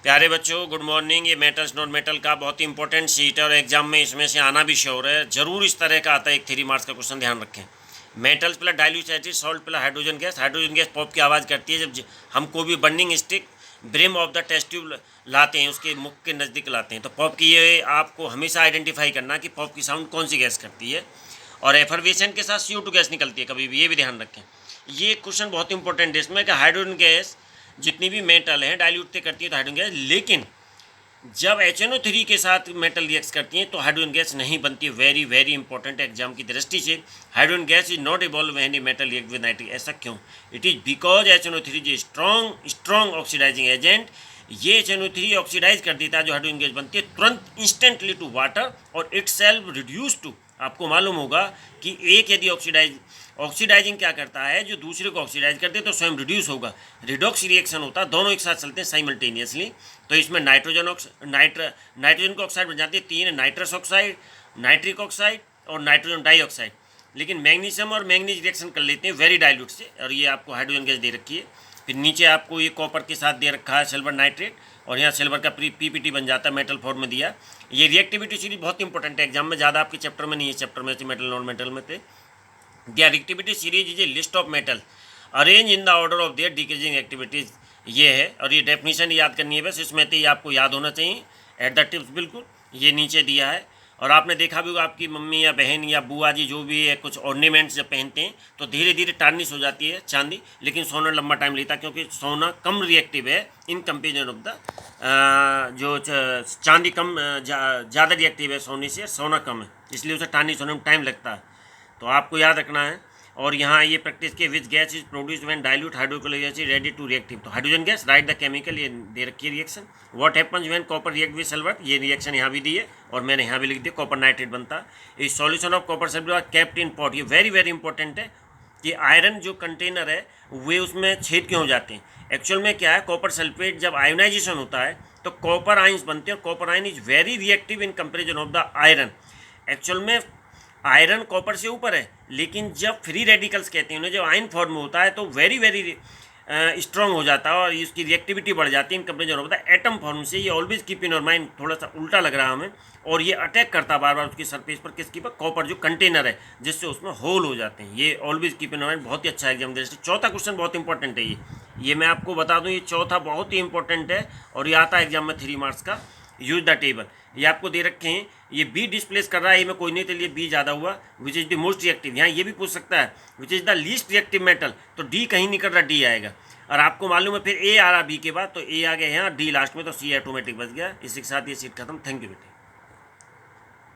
प्यारे बच्चों, good morning. ये मेटल्स नॉन मेटल का बहुत ही इंपॉर्टेंट शीट है और एग्जाम में इसमें से आना भी श्योर है। जरूर इस तरह का आता है एक 3 मार्क्स का क्वेश्चन, ध्यान रखें। Metals plus dilute acid salt plus hydrogen gas. Hydrogen gas pop की आवाज़ करती है जब हम कोई भी burning stick brim of the test tube लाते हैं, उसके मुख के नज़दीक लाते हैं, तो पॉप की ये आपको हमेशा आइडेंटिफाई करना कि पॉप की साउंड कौन सी गैस करती है। और एफर्वेसेंट के साथ CO2 गैस निकलती है कभी भी, ये भी ध्यान रखें। ये क्वेश्चन बहुत इंपॉर्टेंट है इसमें कि हाइड्रोजन गैस जितनी भी मेटल है डाइल्यूट से करती है तो हाइड्रोजन गैस, लेकिन जब HNO3 के साथ मेटल रिएक्ट करती हैं तो हाइड्रोजन गैस नहीं बनती है। वेरी वेरी इंपॉर्टेंट एग्जाम की दृष्टि से। Hydrogen gas is not evolve when metal react with nitric. ऐसा क्यों? It is because HNO3 is strong oxidizing agent. ये HNO3 ऑक्सीडाइज कर देता है जो हाइड्रोजन गैस बनती है तुरंत इंस्टेंटली टू वाटर और इट सेल्फ रिड्यूस टू। आपको मालूम होगा कि एक यदि ऑक्सीडाइजिंग क्या करता है, जो दूसरे को ऑक्सीडाइज करते हैं तो स्वयं रिड्यूस होगा। रिडॉक्स रिएक्शन होता है, दोनों एक साथ चलते हैं साइमल्टेनियसली। तो इसमें नाइट्रोजन को ऑक्साइड बन जाती है 3, नाइट्रस ऑक्साइड, नाइट्रिक ऑक्साइड और नाइट्रोजन डाइऑक्साइड। लेकिन मैग्नीशियम और मैंगनीज रिएक्शन कर लेते हैं वेरी डाइल्यूट से, और ये आपको हाइड्रोजन गैस दे रखी है। फिर नीचे आपको ये कॉपर के साथ दे रखा है सिल्वर नाइट्रेट, और यहाँ सिल्वर का PPT बन जाता है, मेटल फॉर्म में दिया। ये रिएक्टिविटी सीरीज बहुत इंपॉर्टेंट है, एग्जाम में ज़्यादा आपके चैप्टर में नहीं है, चैप्टर में थे मेटल नॉन मेटल में थे। The reactivity series is a list of metal arranged in the order of their decreasing activities। ये है, और ये डेफिनेशन याद करनी है बस, इसमें तो ये आपको याद होना चाहिए एट द टिप्स। बिल्कुल ये नीचे दिया है। और आपने देखा भी होगा आपकी मम्मी या बहन या बुआ जी जो भी है कुछ ऑर्नामेंट्स जब पहनते हैं तो धीरे धीरे टार्निश हो जाती है चांदी, लेकिन सोना लंबा टाइम लेता है क्योंकि सोना कम रिएक्टिव है इन कंपेरिजन ऑफ द जो चांदी कम ज़्यादा रिएक्टिव है सोने से, सोना कम है, इसलिए उसे टार्निश होने में टाइम लगता है। तो आपको याद रखना है। और यहाँ ये प्रैक्टिस के which gas is produce when dilute hydrochloric acid ready to reactive. तो hydrogen gas, write the chemical, ये दे रखी है reaction. What happens when copper react with silver, ये रिएक्शन यहाँ भी दी है और मैंने यहाँ भी लिख दिया, कॉपर नाइट्रेट बनता है। इस solution of copper sulphate kept in pot. ये वेरी वेरी इंपॉर्टेंट है कि आयरन जो कंटेनर है वे उसमें छेद क्यों हो जाते हैं। एक्चुअल में क्या है, कॉपर सल्फेट जब आयोनाइजेशन होता है तो कॉपर आइंस बनते हैं, और copper ion is very reactive in comparison of the iron. Actual में आयरन कॉपर से ऊपर है, लेकिन जब फ्री रेडिकल्स कहते हैं उन्हें, जब आयन फॉर्म में होता है तो वेरी वेरी स्ट्रॉन्ग हो जाता है और इसकी रिएक्टिविटी बढ़ जाती है इन कंपेरिजन होता है एटम फॉर्म से। ये always keep in your mind, थोड़ा सा उल्टा लग रहा है हमें, और ये अटैक करता है बार बार उसकी सरफेस पर, किसकी पर, कॉपर जो कंटेनर है, जिससे उसमें होल हो जाते हैं। ये always keep in your mind, बहुत ही अच्छा एग्जाम दे। चौथा क्वेश्चन बहुत इंपॉर्टेंट है ये मैं आपको बता दूँ, ये चौथा बहुत ही इंपॉर्टेंट है और ये आता है एग्जाम में 3 मार्क्स का। यूज द टेबल, ये आपको दे रखे हैं। ये बी डिस्प्लेस कर रहा है, ए में कोई नहीं, तो लिए बी ज़्यादा हुआ। Which is the most reactive, यहाँ ये भी पूछ सकता है which is the least reactive metal, तो डी कहीं निकल रहा, डी आएगा। और आपको मालूम है फिर ए आ रहा बी के बाद, तो ए आ गया यहाँ, डी लास्ट में, तो सी ऑटोमेटिक बच गया। इसी के साथ ये सीट खत्म। थैंक यू बेटे।